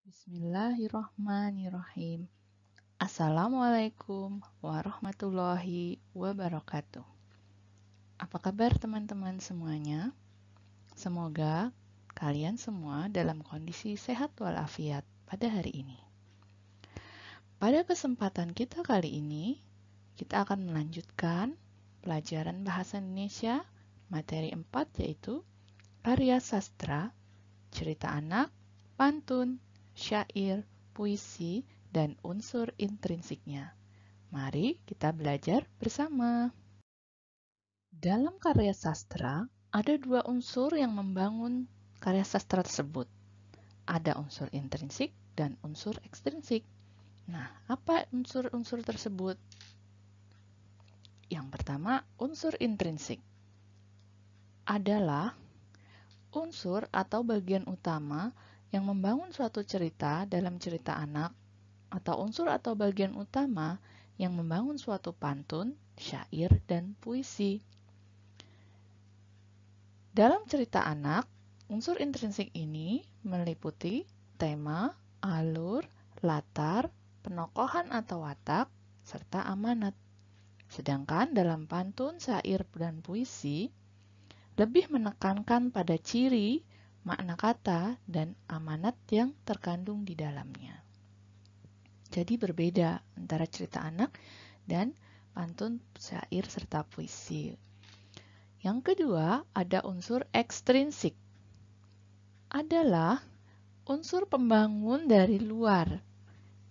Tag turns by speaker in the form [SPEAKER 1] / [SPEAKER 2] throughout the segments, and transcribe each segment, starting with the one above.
[SPEAKER 1] Bismillahirrahmanirrahim. Assalamualaikum warahmatullahi wabarakatuh. Apa kabar teman-teman semuanya? Semoga kalian semua dalam kondisi sehat walafiat pada hari ini. Pada kesempatan kita kali ini, kita akan melanjutkan pelajaran bahasa Indonesia materi 4 yaitu karya sastra, cerita anak, pantun, syair, puisi, dan unsur intrinsiknya. Mari kita belajar bersama. Dalam karya sastra, ada dua unsur yang membangun karya sastra tersebut. Ada unsur intrinsik dan unsur ekstrinsik. Nah, apa unsur-unsur tersebut? Yang pertama, unsur intrinsik adalah unsur atau bagian utama yang membangun suatu cerita dalam cerita anak, atau unsur atau bagian utama yang membangun suatu pantun, syair, dan puisi. Dalam cerita anak, unsur intrinsik ini meliputi tema, alur, latar, penokohan atau watak, serta amanat. Sedangkan dalam pantun, syair, dan puisi, lebih menekankan pada ciri, makna kata, dan amanat yang terkandung di dalamnya. Jadi berbeda antara cerita anak dan pantun, syair, serta puisi. Yang kedua, ada unsur ekstrinsik. Adalah unsur pembangun dari luar.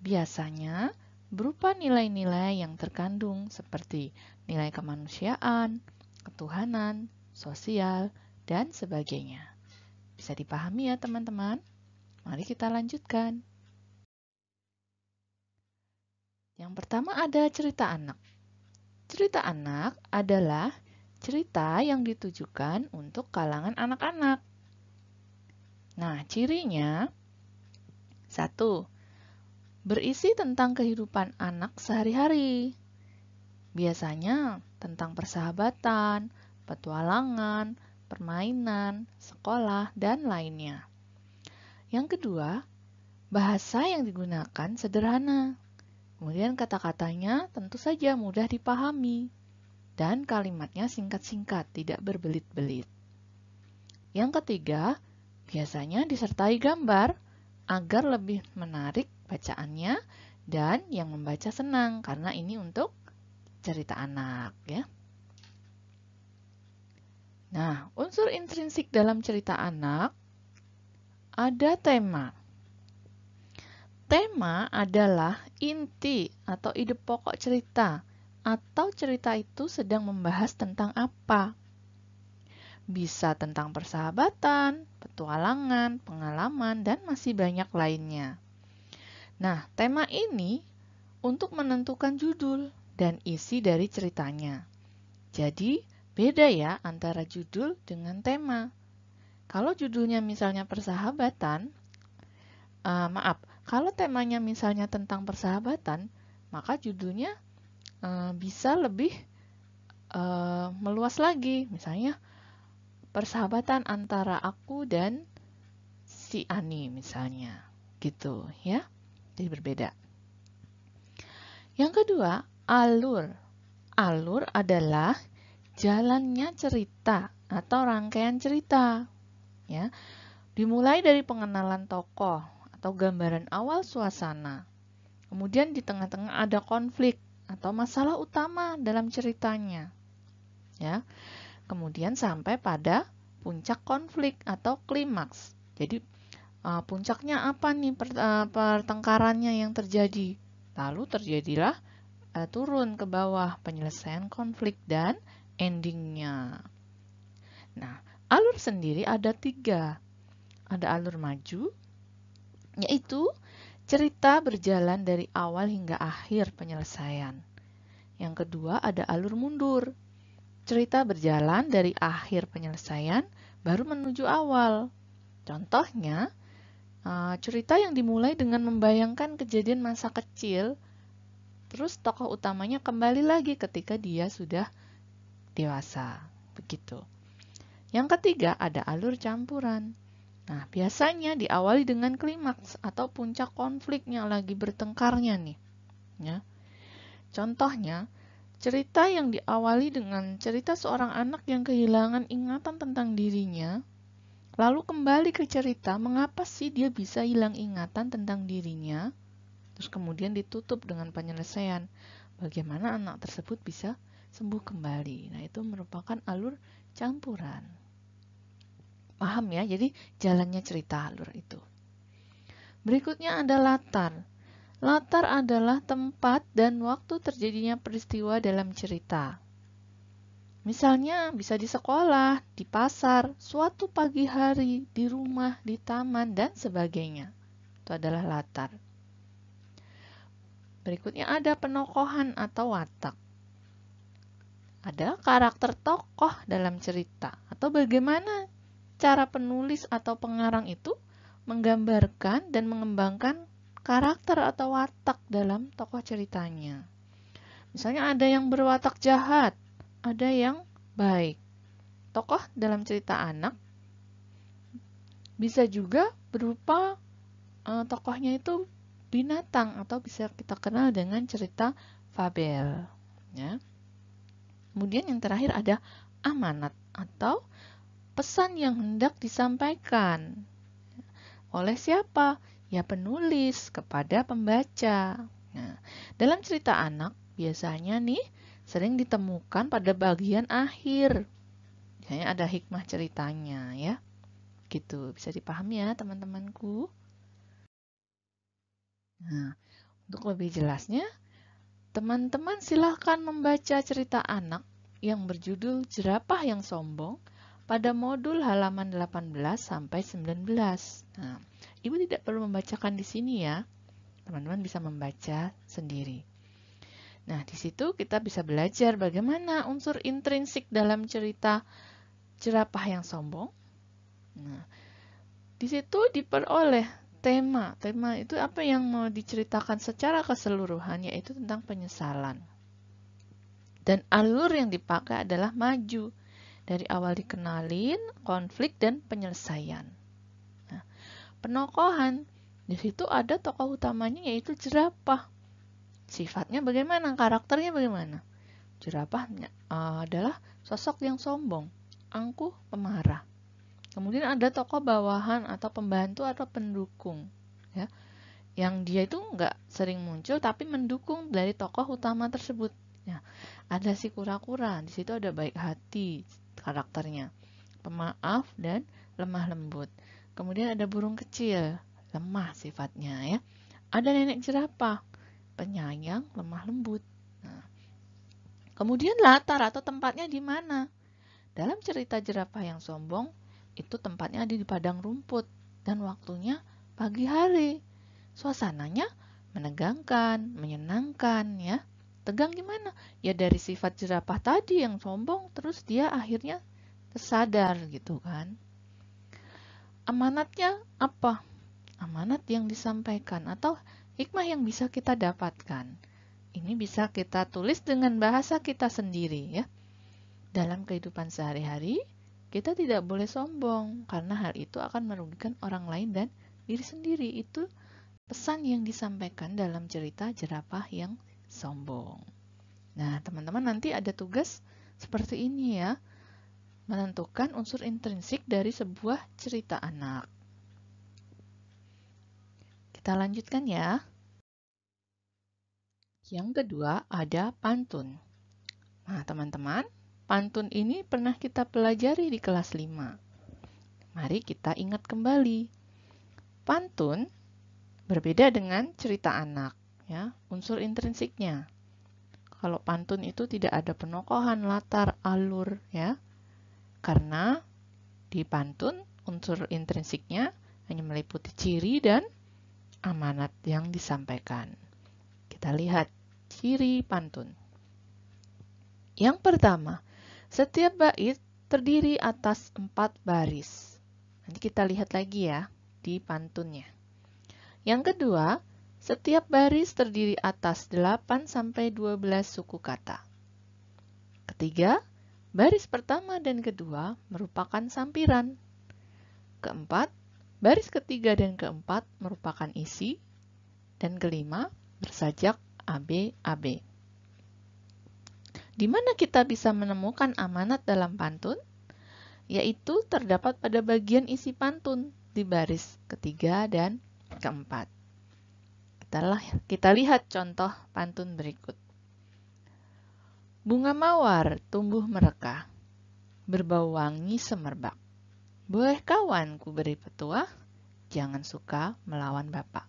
[SPEAKER 1] Biasanya berupa nilai-nilai yang terkandung seperti nilai kemanusiaan, ketuhanan, sosial, dan sebagainya. Bisa dipahami ya teman-teman? Mari kita lanjutkan. Yang pertama ada cerita anak. Cerita anak adalah cerita yang ditujukan untuk kalangan anak-anak. Nah, cirinya 1. Berisi tentang kehidupan anak sehari-hari. Biasanya tentang persahabatan, petualangan, permainan, sekolah, dan lainnya. Yang kedua, bahasa yang digunakan sederhana. Kemudian kata-katanya tentu saja mudah dipahami. Dan kalimatnya singkat-singkat, tidak berbelit-belit. Yang ketiga, biasanya disertai gambar agar lebih menarik bacaannya dan yang membaca senang karena ini untuk cerita anak ya. Nah, unsur intrinsik dalam cerita anak ada tema. Tema adalah inti atau ide pokok cerita atau cerita itu sedang membahas tentang apa. Bisa tentang persahabatan, petualangan, pengalaman, dan masih banyak lainnya. Nah, tema ini untuk menentukan judul dan isi dari ceritanya. Jadi, beda ya antara judul dengan tema. Kalau judulnya misalnya persahabatan, kalau temanya misalnya tentang persahabatan, maka judulnya bisa lebih meluas lagi. Misalnya, persahabatan antara aku dan si Ani misalnya. Gitu ya. Jadi berbeda. Yang kedua, alur. Alur adalah jalannya cerita atau rangkaian cerita. Ya. Dimulai dari pengenalan tokoh atau gambaran awal suasana. Kemudian di tengah-tengah ada konflik atau masalah utama dalam ceritanya. Ya. Kemudian sampai pada puncak konflik atau klimaks. Jadi puncaknya apa nih pertengkarannya yang terjadi? Lalu terjadilah turun ke bawah penyelesaian konflik dan endingnya. Nah, alur sendiri ada 3. Ada alur maju, yaitu cerita berjalan dari awal hingga akhir penyelesaian. Yang kedua ada alur mundur. Cerita berjalan dari akhir penyelesaian baru menuju awal. Contohnya, cerita yang dimulai dengan membayangkan kejadian masa kecil, terus tokoh utamanya kembali lagi ketika dia sudah dewasa. Begitu. Yang ketiga ada alur campuran. Nah, biasanya diawali dengan klimaks atau puncak konflik yang lagi bertengkarnya nih. Ya. Contohnya, cerita yang diawali dengan cerita seorang anak yang kehilangan ingatan tentang dirinya, lalu kembali ke cerita mengapa sih dia bisa hilang ingatan tentang dirinya, terus kemudian ditutup dengan penyelesaian bagaimana anak tersebut bisa sembuh kembali. Nah, itu merupakan alur campuran. Paham ya? Jadi jalannya cerita alur itu. Berikutnya ada latar. Latar adalah tempat dan waktu terjadinya peristiwa dalam cerita. Misalnya bisa di sekolah, di pasar, suatu pagi hari, di rumah, di taman, dan sebagainya. Itu adalah latar. Berikutnya ada penokohan atau watak. Ada karakter tokoh dalam cerita atau bagaimana cara penulis atau pengarang itu menggambarkan dan mengembangkan karakter atau watak dalam tokoh ceritanya. Misalnya ada yang berwatak jahat, ada yang baik. Tokoh dalam cerita anak bisa juga berupa tokohnya itu binatang atau bisa kita kenal dengan cerita fabel. Ya. Kemudian yang terakhir ada amanat atau pesan yang hendak disampaikan. Oleh siapa? Ya penulis kepada pembaca. Nah, dalam cerita anak biasanya nih sering ditemukan pada bagian akhir. Misalnya ada hikmah ceritanya ya. Gitu, bisa dipahami ya teman-temanku. Nah, untuk lebih jelasnya, teman-teman silahkan membaca cerita anak yang berjudul Jerapah yang Sombong pada modul halaman 18 sampai 19. Nah, Ibu tidak perlu membacakan di sini ya. Teman-teman bisa membaca sendiri. Nah, di situ kita bisa belajar bagaimana unsur intrinsik dalam cerita Jerapah yang Sombong. Nah, di situ diperoleh tema. Tema itu apa yang mau diceritakan secara keseluruhan, yaitu tentang penyesalan. Dan alur yang dipakai adalah maju. Dari awal dikenalin, konflik, dan penyelesaian. Nah, penokohan, di situ ada tokoh utamanya yaitu jerapah. Sifatnya bagaimana? Karakternya bagaimana? Jerapah adalah sosok yang sombong, angkuh, pemarah. Kemudian ada tokoh bawahan atau pembantu atau pendukung, ya, yang dia itu nggak sering muncul tapi mendukung dari tokoh utama tersebut. Ya, ada si kura-kura, di situ ada baik hati karakternya, pemaaf dan lemah lembut. Kemudian ada burung kecil, lemah sifatnya ya. Ada nenek jerapah, penyayang, lemah lembut. Nah, kemudian latar atau tempatnya di mana? Dalam cerita Jerapah yang Sombong, itu tempatnya ada di padang rumput dan waktunya pagi hari. Suasananya menegangkan, menyenangkan ya. Tegang gimana? Ya dari sifat jerapah tadi yang sombong, terus dia akhirnya tersadar gitu kan. Amanatnya apa? Amanat yang disampaikan atau hikmah yang bisa kita dapatkan. Ini bisa kita tulis dengan bahasa kita sendiri ya. Dalam kehidupan sehari-hari, kita tidak boleh sombong karena hal itu akan merugikan orang lain dan diri sendiri. Itu pesan yang disampaikan dalam cerita Jerapah yang Sombong. Nah, teman-teman nanti ada tugas seperti ini ya. Menentukan unsur intrinsik dari sebuah cerita anak. Kita lanjutkan ya. Yang kedua ada pantun. Nah, teman-teman, pantun ini pernah kita pelajari di kelas 5. Mari kita ingat kembali. Pantun berbeda dengan cerita anak, ya, unsur intrinsiknya. Kalau pantun itu tidak ada penokohan, latar, alur, ya. Karena di pantun unsur intrinsiknya hanya meliputi ciri dan amanat yang disampaikan. Kita lihat ciri pantun. Yang pertama, setiap bait terdiri atas 4 baris. Nanti kita lihat lagi ya di pantunnya. Yang kedua, setiap baris terdiri atas 8-12 suku kata. Ketiga, baris pertama dan kedua merupakan sampiran. Keempat, Baris ketiga dan keempat merupakan isi, dan kelima bersajak AB-AB. Di mana kita bisa menemukan amanat dalam pantun? Yaitu terdapat pada bagian isi pantun di baris ketiga dan keempat. Kita lihat contoh pantun berikut. Bunga mawar tumbuh merekah, berbau wangi semerbak. Boleh kawan ku beri petuah, jangan suka melawan bapak.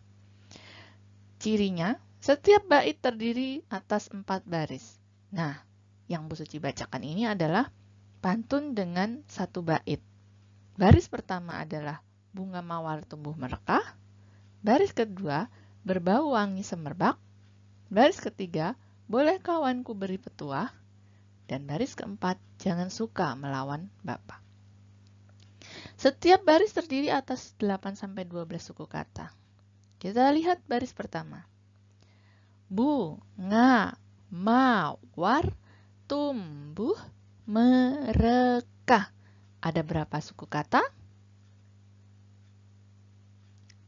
[SPEAKER 1] Cirinya, setiap bait terdiri atas 4 baris. Nah, yang Bu Suci bacakan ini adalah pantun dengan 1 bait. Baris pertama adalah bunga mawar tumbuh merekah. Baris kedua, berbau wangi semerbak. Baris ketiga, boleh kawanku beri petuah. Dan baris keempat, jangan suka melawan bapak. Setiap baris terdiri atas 8-12 suku kata. Kita lihat baris pertama. Bunga mawar tumbuh merekah. Ada berapa suku kata?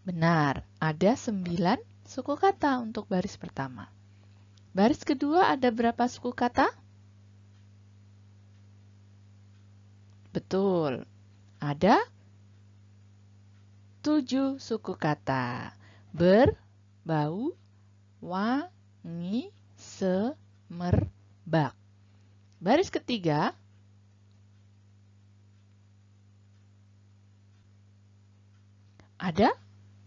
[SPEAKER 1] Benar, ada 9 suku kata untuk baris pertama. Baris kedua ada berapa suku kata? Betul, ada 7 suku kata. Berbau, wangi, semerbak. Baris ketiga ada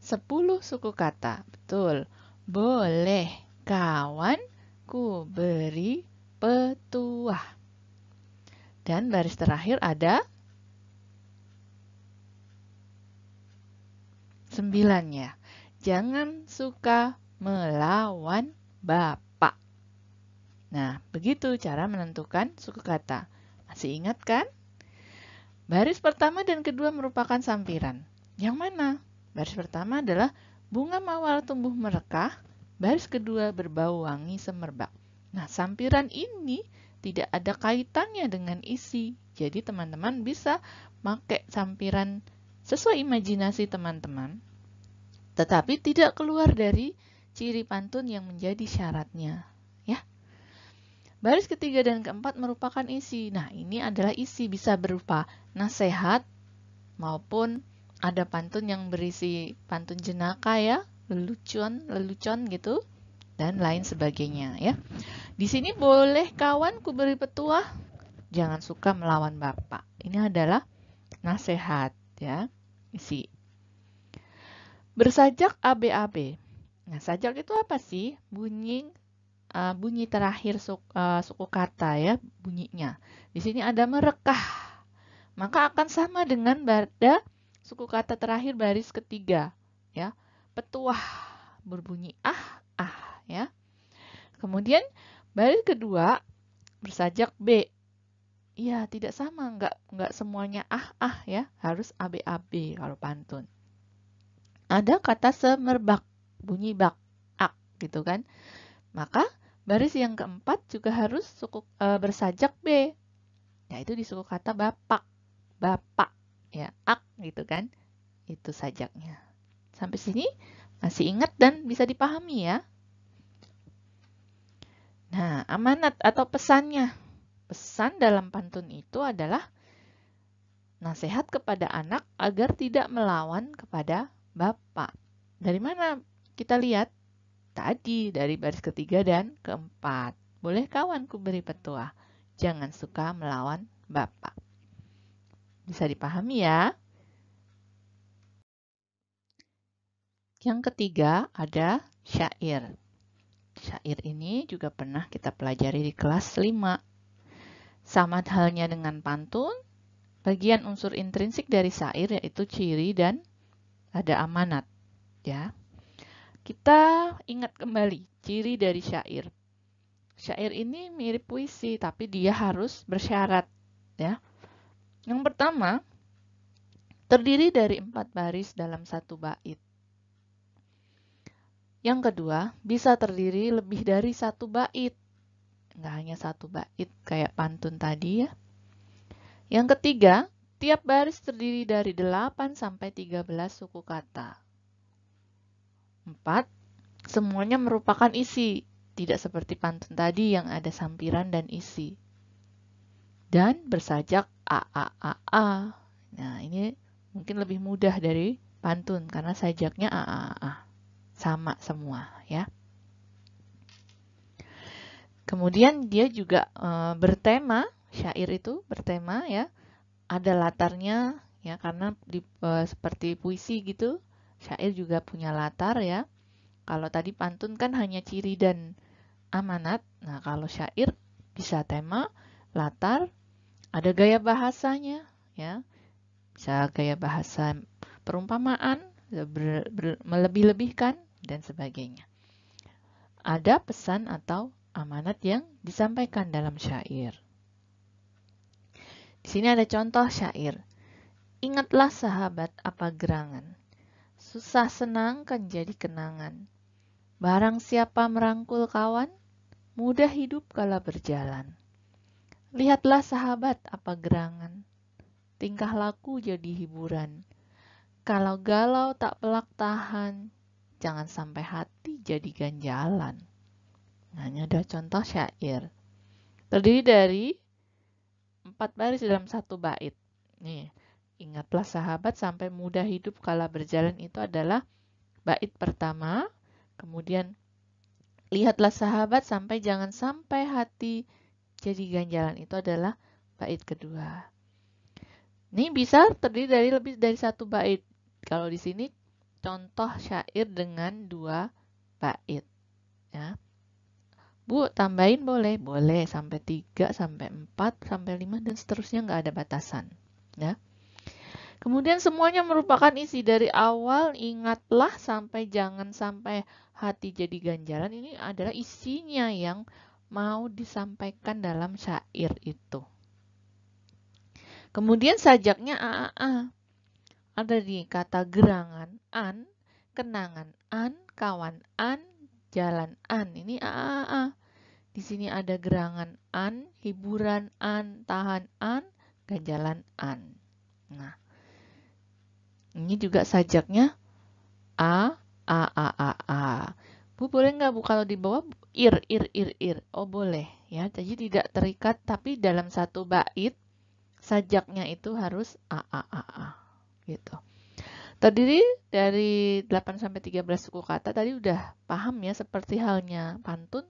[SPEAKER 1] 10 suku kata. Betul. Boleh kawan ku beri petuah. Dan baris terakhir ada 9 ya. Jangan suka melawan bapak. Nah, begitu cara menentukan suku kata. Masih ingat kan? Baris pertama dan kedua merupakan sampiran. Yang mana? Baris pertama adalah bunga mawar tumbuh merekah. Baris kedua berbau wangi semerbak. Nah, sampiran ini tidak ada kaitannya dengan isi. Jadi teman-teman bisa pakai sampiran sesuai imajinasi teman-teman. Tetapi tidak keluar dari ciri pantun yang menjadi syaratnya. Ya. Baris ketiga dan keempat merupakan isi. Nah, ini adalah isi, bisa berupa nasihat maupun ada pantun yang berisi pantun jenaka ya, lelucon gitu, dan lain sebagainya ya. Di sini boleh kawan ku beri petuah, jangan suka melawan bapak. Ini adalah nasihat ya, isi. Bersajak AB-AB. Nah, sajak itu apa sih? Bunyi terakhir suku kata ya, bunyinya. Di sini ada merekah. Maka akan sama dengan pada suku kata terakhir baris ketiga ya. Petuah berbunyi ya. Kemudian baris kedua bersajak B. Iya, tidak sama, enggak semuanya ya, harus AB-AB kalau pantun. Ada kata semerbak, bunyi bak, ak gitu kan. Maka baris yang keempat juga harus bersajak B. Yaitu di suku kata bapak ya, ak gitu kan. Itu sajaknya. Sampai sini masih ingat dan bisa dipahami ya. Nah, amanat atau pesannya. Pesan dalam pantun itu adalah nasihat kepada anak agar tidak melawan kepada bapak. Dari mana kita lihat? Tadi dari baris ketiga dan keempat. Boleh kawanku beri petuah, jangan suka melawan bapak. Bisa dipahami ya? Yang ketiga ada syair. Syair ini juga pernah kita pelajari di kelas 5. Sama halnya dengan pantun, bagian unsur intrinsik dari syair yaitu ciri dan ada amanat. Ya. Kita ingat kembali ciri dari syair. Syair ini mirip puisi, tapi dia harus bersyarat. Ya. Yang pertama, terdiri dari 4 baris dalam 1 bait. Yang kedua, bisa terdiri lebih dari 1 bait. Nggak hanya 1 bait kayak pantun tadi ya. Yang ketiga, Setiap baris terdiri dari 8 sampai 13 suku kata. 4. Semuanya merupakan isi, tidak seperti pantun tadi yang ada sampiran dan isi. Dan bersajak a a a a. Nah, ini mungkin lebih mudah dari pantun karena sajaknya a a a. Sama semua ya. Kemudian dia juga bertema, syair itu bertema ya. Ada latarnya ya karena seperti puisi gitu, syair juga punya latar ya. Kalau tadi pantun kan hanya ciri dan amanat. Nah, kalau syair bisa tema, latar, ada gaya bahasanya ya. Bisa gaya bahasa perumpamaan, melebih-lebihkan dan sebagainya. Ada pesan atau amanat yang disampaikan dalam syair. Di sini ada contoh syair. Ingatlah sahabat apa gerangan, susah senang kan jadi kenangan. Barang siapa merangkul kawan, mudah hidup kala berjalan. Lihatlah sahabat apa gerangan, tingkah laku jadi hiburan. Kalau galau tak pelak tahan, jangan sampai hati jadi ganjalan. Nah, ini ada contoh syair. Terdiri dari 4 baris dalam 1 bait. Nih, ingatlah sahabat sampai mudah hidup kala berjalan itu adalah bait pertama. Kemudian lihatlah sahabat sampai jangan sampai hati jadi ganjalan itu adalah bait kedua. Ini bisa terdiri dari lebih dari 1 bait. Kalau di sini contoh syair dengan 2 bait. Ya. Bu, tambahin boleh? Boleh, sampai 3, sampai 4, sampai 5, dan seterusnya nggak ada batasan. Ya. Kemudian semuanya merupakan isi dari awal, ingatlah sampai jangan sampai hati jadi ganjalan. Ini adalah isinya yang mau disampaikan dalam syair itu. Kemudian sajaknya a. Ada di kata gerangan, an, kenangan, an, kawan, an, jalan, an. Ini a. Di sini ada gerangan an, hiburan an, tahan an, ganjalan an. Nah, ini juga sajaknya a. Bu, boleh nggak Bu kalau di bawah ir. Oh, boleh ya. Jadi tidak terikat, tapi dalam 1 bait sajaknya itu harus a. Gitu. Terdiri dari 8 sampai 13 suku kata. Tadi udah paham ya, seperti halnya pantun.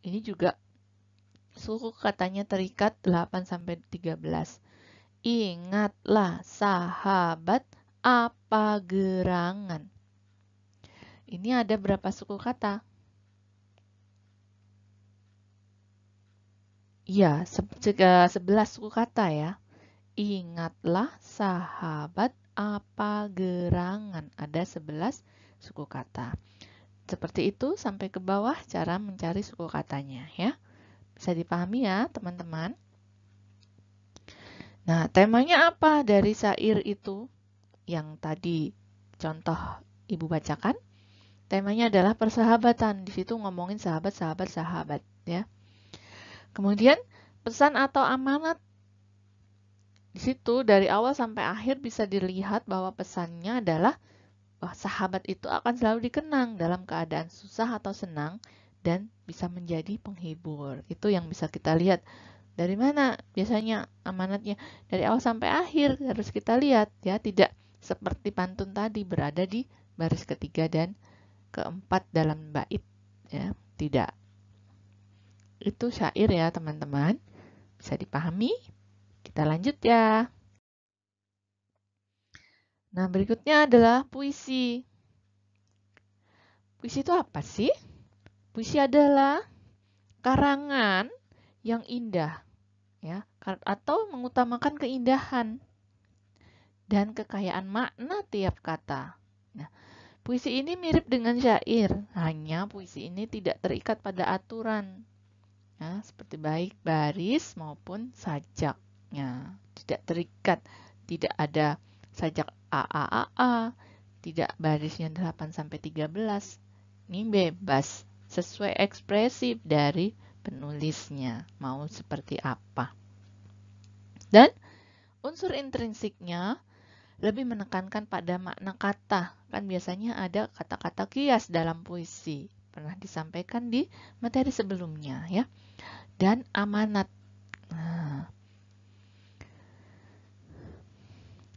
[SPEAKER 1] Ini juga suku katanya terikat 8 sampai 13. Ingatlah sahabat apa gerangan. Ini ada berapa suku kata? Iya, 11 suku kata ya. Ingatlah sahabat apa gerangan. Ada 11 suku kata. Seperti itu sampai ke bawah cara mencari suku katanya ya. Bisa dipahami ya teman-teman. Nah, temanya apa dari syair itu? Yang tadi contoh Ibu bacakan. Temanya adalah persahabatan. Di situ ngomongin sahabat ya. Kemudian pesan atau amanat. Di situ dari awal sampai akhir bisa dilihat bahwa pesannya adalah bahwa sahabat itu akan selalu dikenang dalam keadaan susah atau senang dan bisa menjadi penghibur. Itu yang bisa kita lihat. Dari mana biasanya amanatnya? Dari awal sampai akhir harus kita lihat ya, tidak seperti pantun tadi berada di baris ketiga dan keempat dalam bait ya, tidak. Itu syair ya teman-teman. Bisa dipahami? Kita lanjut ya. Nah, berikutnya adalah puisi. Puisi itu apa sih? Puisi adalah karangan yang indah, ya, atau mengutamakan keindahan dan kekayaan makna tiap kata. Nah, puisi ini mirip dengan syair, hanya puisi ini tidak terikat pada aturan, ya, seperti baik baris maupun sajaknya, tidak terikat, tidak ada sajak a, tidak barisnya 8 sampai 13. Ini bebas, sesuai ekspresif dari penulisnya, mau seperti apa. Dan Unsur intrinsiknya lebih menekankan pada makna kata. Kan biasanya ada kata-kata kias dalam puisi. Pernah disampaikan di materi sebelumnya ya. Dan amanat. Nah,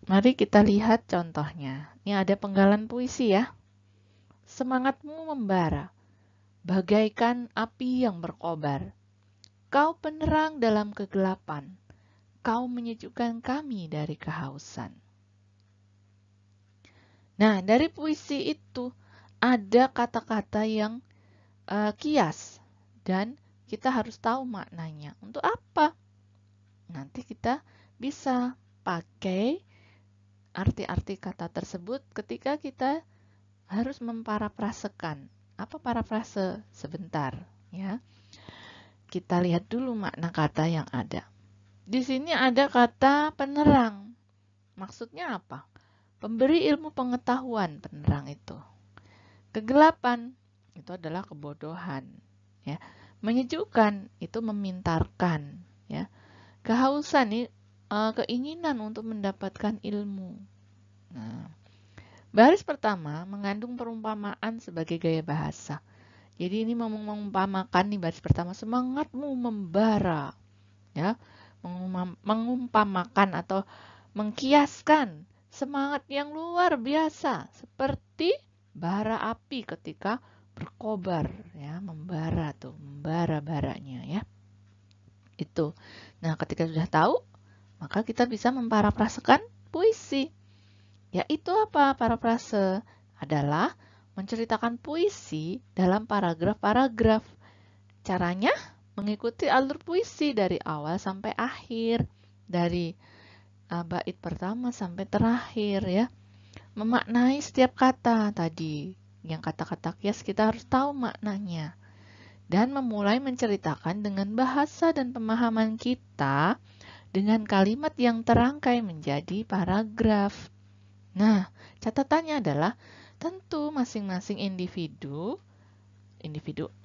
[SPEAKER 1] mari kita lihat contohnya. Ini ada penggalan puisi ya. Semangatmu membara, bagaikan api yang berkobar. Kau penerang dalam kegelapan. Kau menyejukkan kami dari kehausan. Nah, dari puisi itu ada kata-kata yang kias dan kita harus tahu maknanya. Untuk apa? Nanti kita bisa pakai arti-arti kata tersebut ketika kita harus memparafrasekan. Apa parafrase? Sebentar, ya. Kita lihat dulu makna kata yang ada. Di sini ada kata penerang. Maksudnya apa? Pemberi ilmu pengetahuan, penerang itu. Kegelapan itu adalah kebodohan, ya. Menyejukkan itu memintarkan, ya. Kehausan ini keinginan untuk mendapatkan ilmu. Nah, baris pertama mengandung perumpamaan sebagai gaya bahasa. Jadi ini mengumpamakan nih baris pertama, semangatmu membara, ya. Mengumpamakan atau mengkiaskan semangat yang luar biasa seperti bara api ketika berkobar, ya, membara tuh, membara baranya, ya. Itu. Nah, ketika sudah tahu, maka kita bisa memparafrasekan puisi. Yaitu apa? Parafrase adalah menceritakan puisi dalam paragraf-paragraf. Caranya mengikuti alur puisi dari awal sampai akhir, dari bait pertama sampai terakhir, ya. Memaknai setiap kata tadi. Yang kata-kata kias kita harus tahu maknanya. Dan memulai menceritakan dengan bahasa dan pemahaman kita dengan kalimat yang terangkai menjadi paragraf. Nah, catatannya adalah tentu masing-masing individu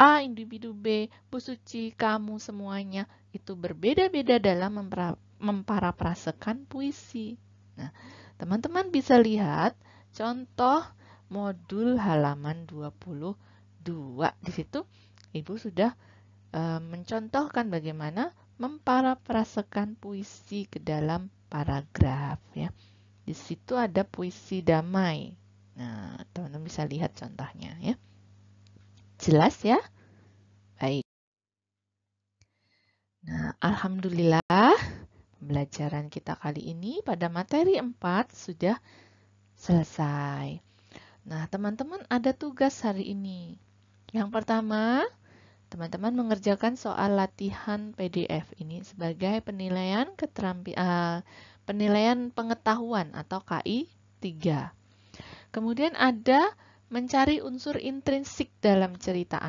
[SPEAKER 1] A, individu B, Bu Suci, kamu semuanya itu berbeda-beda dalam memparafrasekan puisi. Nah, teman-teman bisa lihat contoh modul halaman 22. Di situ Ibu sudah mencontohkan bagaimana memparafrasekan puisi ke dalam paragraf, ya. Di situ ada puisi damai. Nah, teman-teman bisa lihat contohnya, ya. Jelas ya? Baik. Nah, alhamdulillah pembelajaran kita kali ini pada materi 4 sudah selesai. Nah, teman-teman ada tugas hari ini. Yang pertama, teman-teman mengerjakan soal latihan PDF ini sebagai penilaian penilaian pengetahuan atau KI 3. Kemudian ada mencari unsur intrinsik dalam cerita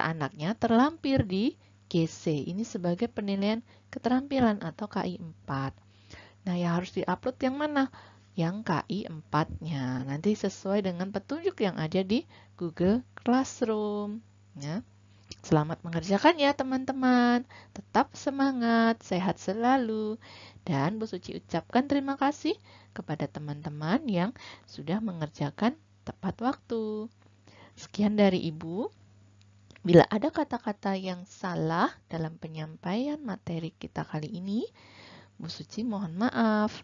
[SPEAKER 1] anaknya terlampir di GC. Ini sebagai penilaian keterampilan atau KI 4. Nah, yang harus diupload yang mana? Yang KI 4-nya. Nanti sesuai dengan petunjuk yang ada di Google Classroom. Ya. Selamat mengerjakan ya teman-teman. Tetap semangat, sehat selalu. Dan Bu Suci ucapkan terima kasih kepada teman-teman yang sudah mengerjakan tepat waktu. Sekian dari Ibu. Bila ada kata-kata yang salah dalam penyampaian materi kita kali ini, Bu Suci mohon maaf.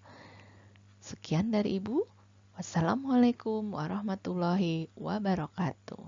[SPEAKER 1] Sekian dari Ibu. Wassalamualaikum warahmatullahi wabarakatuh.